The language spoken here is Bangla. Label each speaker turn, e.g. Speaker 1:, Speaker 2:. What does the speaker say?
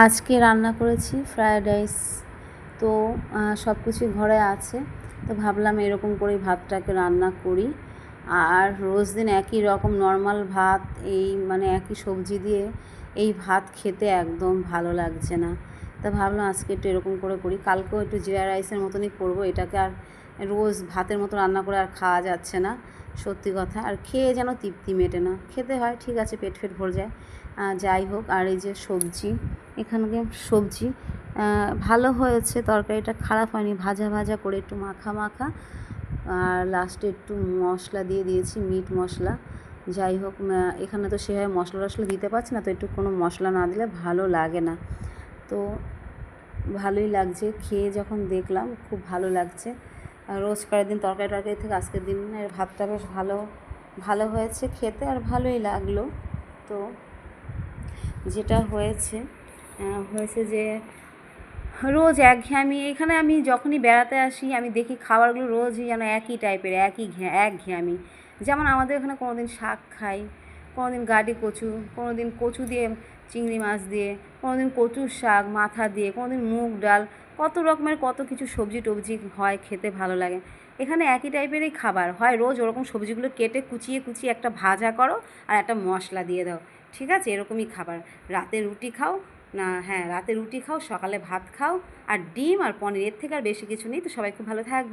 Speaker 1: আজকে রান্না করেছি ফ্রায়েড রাইস। তো সব কিছুই ঘরে আছে, তো ভাবলাম এরকম করেই ভাতটাকে রান্না করি। আর রোজ দিন একই রকম নর্মাল ভাত, এই মানে একই সবজি দিয়ে এই ভাত খেতে একদম ভালো লাগছে না। তা ভাবলাম আজকে একটু এরকম করে করি। কালকেও একটু জিরা রাইসের মতনই করবো। এটাকে আর রোজ ভাতের মতো রান্না করে আর খাওয়া যাচ্ছে না, সত্যি কথা। আর খেয়ে যেন তৃপ্তি মেটে না। খেতে হয় ঠিক আছে, পেট ফেট ভরে যায়, যাই হোক। আর এই যে সবজি, এখানে সবজি ভালো হয়েছে, তরকারিটা খারাপ হয়নি, ভাজা ভাজা করে একটু মাখা মাখা। আর লাস্টে একটু মশলা দিয়ে দিয়েছি, মিট মশলা। যাই হোক, এখানে তো সেভাবে মশলা টশলা দিতে পারছি না, তো একটু কোনো মশলা না দিলে ভালো লাগে না। তো ভালোই লাগছে খেয়ে, যখন দেখলাম খুব ভালো লাগছে। রোজকার দিন তরকারি টরকারি থেকে আজকের দিনের ভাতটা বেশ ভালো হয়েছে খেতে, আর ভালোই লাগলো। তো যেটা হয়েছে যে রোজ একঘেয়েমি। এখানে আমি যখনই বেড়াতে আসি আমি দেখি খাবারগুলো রোজই যেন একই টাইপের, একঘেয়েমি। যেমন আমাদের এখানে কোনো দিন শাক খাই, কোনো দিন গাটি কচু, কোনো দিন কচু দিয়ে চিংড়ি মাছ দিয়ে, কোনো দিন কচুর শাক মাথা দিয়ে, কোনো দিন মুগ ডাল, কত রকমের কত কিছু সবজি টবজি হয়, খেতে ভালো লাগে। এখানে একই টাইপেরই খাবার হয় রোজ। ওরকম সবজিগুলো কেটে কুচিয়ে কুচিয়ে একটা ভাজা করো আর একটা মশলা দিয়ে দাও, ঠিক আছে, এরকমই খাবার। রাতে রুটি খাও, না হ্যাঁ রাতে রুটি খাও, সকালে ভাত খাও, আর ডিম আর পনির, এর থেকে আর বেশি কিছু নেই। তো সবাই খুব ভালো থাকবে।